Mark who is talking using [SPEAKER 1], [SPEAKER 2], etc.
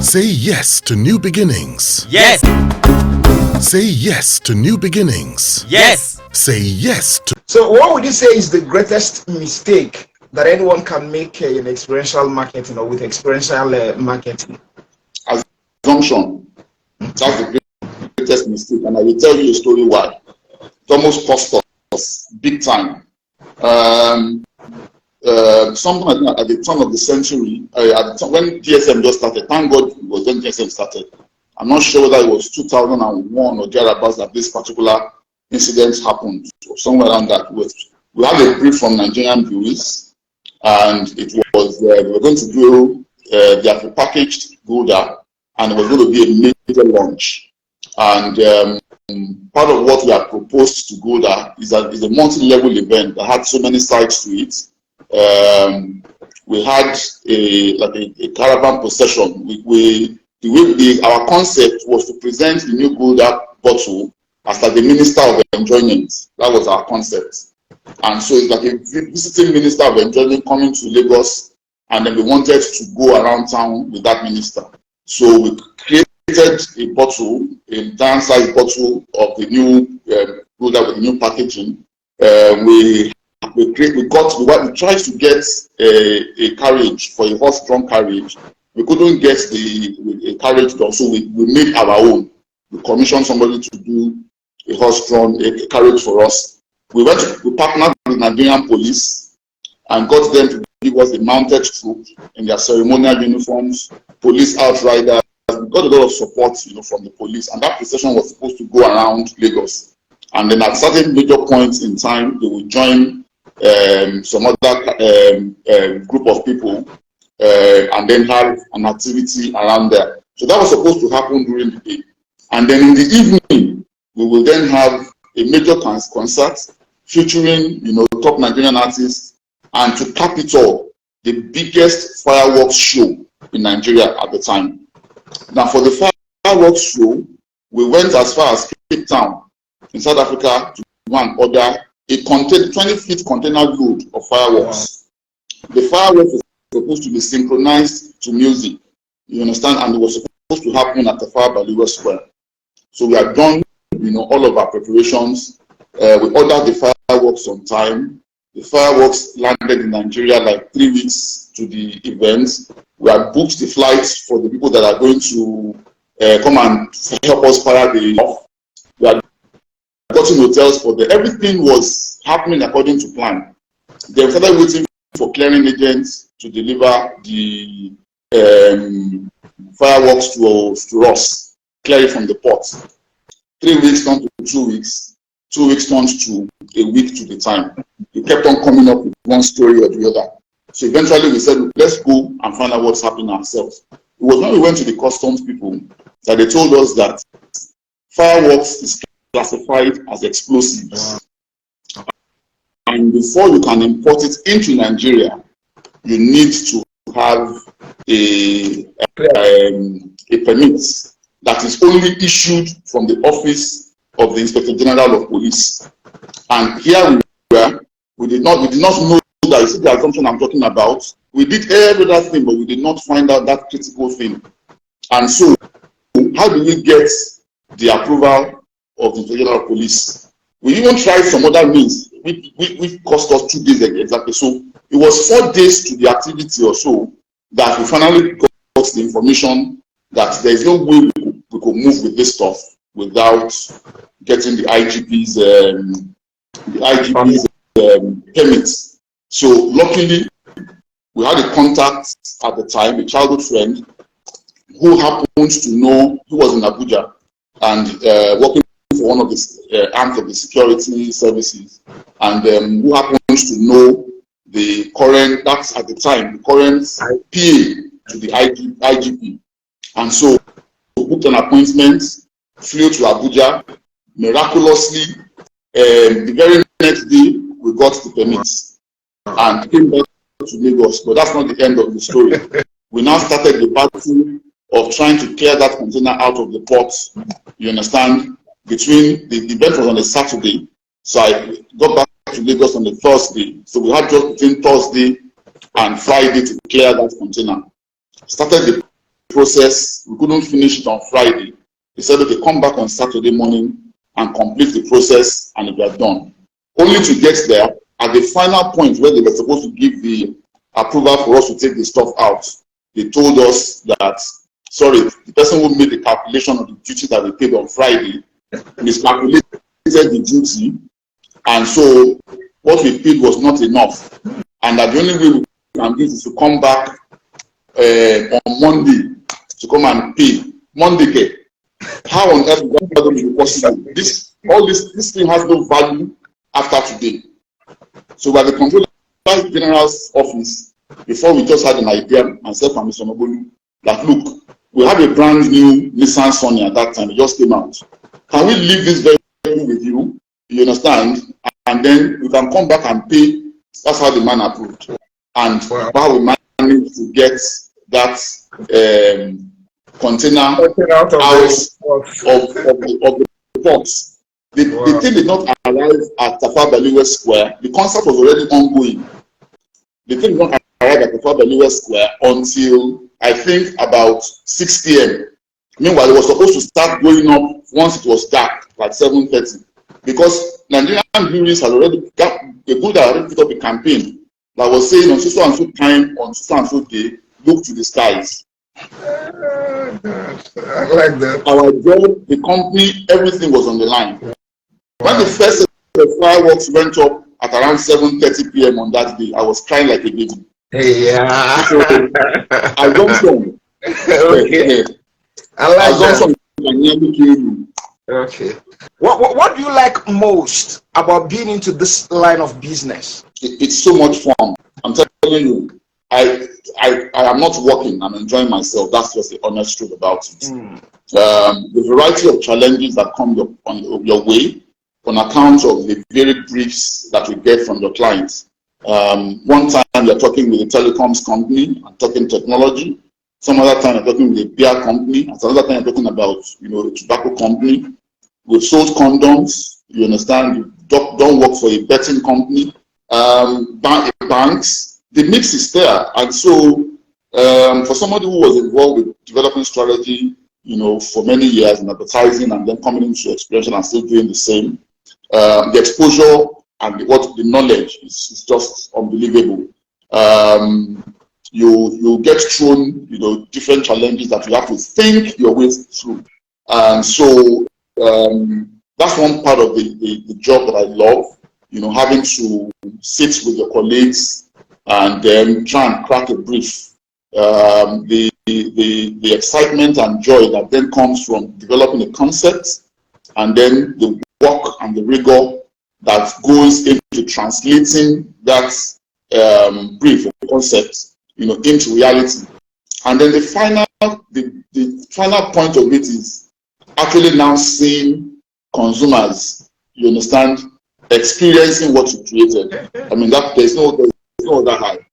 [SPEAKER 1] Say yes to new beginnings.
[SPEAKER 2] Yes.
[SPEAKER 1] Say yes to new beginnings.
[SPEAKER 2] Yes.
[SPEAKER 1] Say yes to...
[SPEAKER 3] So what would you say is the greatest mistake that anyone can make in experiential marketing or with experiential marketing?
[SPEAKER 4] Assumption. That's the greatest mistake, and I will tell you a story why. It almost cost us big time. Something like that at the turn of the century, when GSM just started, thank God it was when GSM started. I'm not sure whether it was 2001 or thereabouts that this particular incident happened, or somewhere around that. We had a brief from Nigerian breweries, and it was they were going to do their prepackaged Gouda, and it was going to be a major launch. And part of what we had proposed to Gouda is a multi-level event that had so many sides to it. We had a caravan procession. Our concept was to present the new Gouda bottle as like the minister of enjoyment. That was our concept. And so it's like a visiting minister of enjoyment coming to Lagos, and then we wanted to go around town with that minister. So we created a bottle, a dime-sized bottle of the new Gouda with the new packaging. We tried to get a carriage for a horse-drawn carriage. We couldn't get a carriage done, so we made our own. We commissioned somebody to do a horse-drawn carriage for us. We partnered with Nigerian police and got them to give us a mounted troop in their ceremonial uniforms, police outriders. We got a lot of support, from the police, and that procession was supposed to go around Lagos. And then at certain major points in time, they would join some other group of people and then have an activity around there. So that was supposed to happen during the day. And then in the evening, we will then have a major concert featuring, top Nigerian artists, and to cap it all, the biggest fireworks show in Nigeria at the time. Now, for the fireworks show, we went as far as Cape Town in South Africa to go and order a 20-feet container load of fireworks. The fireworks was supposed to be synchronized to music, you understand, and it was supposed to happen at the Balewa Square. So we had done, all of our preparations. We ordered the fireworks on time. The fireworks landed in Nigeria like 3 weeks to the event. We had booked the flights for the people that are going to come and help us fire the off. We had gotten hotels for them. Everything was happening according to plan. They started waiting for clearing agents to deliver the fireworks to us, clear it from the port. 3 weeks turned to 2 weeks. 2 weeks turned to a week to the time. We kept on coming up with one story or the other. So eventually we said, let's go and find out what's happening ourselves. It was when we went to the customs people that they told us that fireworks is classified as explosives. And before you can import it into Nigeria, you need to have a permit that is only issued from the office of the Inspector General of Police. And here we did not know that. You see the assumption I'm talking about. We did every other thing, but we did not find out that critical thing. And so, how do we get the approval of the Inspector General of Police? We even tried some other means, which cost us 2 days exactly. So it was 4 days to the activity or so that we finally got the information that there is no way we could move with this stuff without getting the IGP's permits. So luckily, we had a contact at the time, a childhood friend, who happened to know, who was in Abuja and working for one of the arms of the security services, and who happens to know the current, that's at the time, the current PA to the IGP. And so we booked an appointment, flew to Abuja. Miraculously, the very next day, we got the permits and came back to Lagos. But that's not the end of the story. We now started the battle of trying to clear that container out of the port. You understand? Between the event was on a Saturday, so I got back to Lagos on the Thursday. So we had just between Thursday and Friday to clear that container. Started the process. We couldn't finish it on Friday. They said, okay, come back on Saturday morning and complete the process, and we are done. Only to get there, at the final point where they were supposed to give the approval for us to take the stuff out, they told us that, sorry, the person who made the calculation of the duty that we paid on Friday miscalculated the duty, and so what we paid was not enough, and that the only way we can do is to come back on Monday to come and pay. Monday, how on earth is that going to be possible? This thing has no value after today. So by the Controller General's office, before we just had an idea, myself and Mr. Nobolu, that look, we have a brand new Nissan Sunny at that time, it just came out. Can we leave this vehicle with you? You understand? And then we can come back and pay. That's how the man approved. And how we managed to get that container out of the box. The thing did not arrive at Tafawa Balewa Square. The concert was already ongoing. The thing did not arrive at Tafawa Balewa Square until I think about 6 p.m. Meanwhile, it was supposed to start going up once it was dark, like 7:30, because Nigerian breweries had already got the good that already put up a campaign that was saying on so and so time, on so and so day, look to the skies.
[SPEAKER 3] I like that.
[SPEAKER 4] Our job, the company, everything was on the line. When the first fireworks went up at around 7:30 p.m. on that day, I was crying like a baby.
[SPEAKER 3] Yeah.
[SPEAKER 4] So, I don't know.
[SPEAKER 3] Okay. I like that. Okay. What do you like most about being into this line of business?
[SPEAKER 4] It's so much fun. I'm telling you, I am not working. I'm enjoying myself. That's just the honest truth about it. The variety of challenges that come on your way on account of the varied briefs that you get from your clients. One time you're talking with a telecoms company and talking technology. Some other time you're talking with a beer company. And some other time you're talking about, a tobacco company. We've sold condoms. You understand? You don't work for a betting company. Banks. The mix is there. And so for somebody who was involved with developing strategy, for many years in advertising and then coming into experiential and still doing the same, the exposure and the knowledge is just unbelievable. You get thrown, different challenges that you have to think your way through. And so that's one part of the job that I love, having to sit with your colleagues and then try and crack a brief. The excitement and joy that then comes from developing a concept, and then the work and the rigor that goes into translating that brief or concept, into reality. And then the final point of it is actually now seeing consumers, you understand, experiencing what you created. I mean, there's no other high.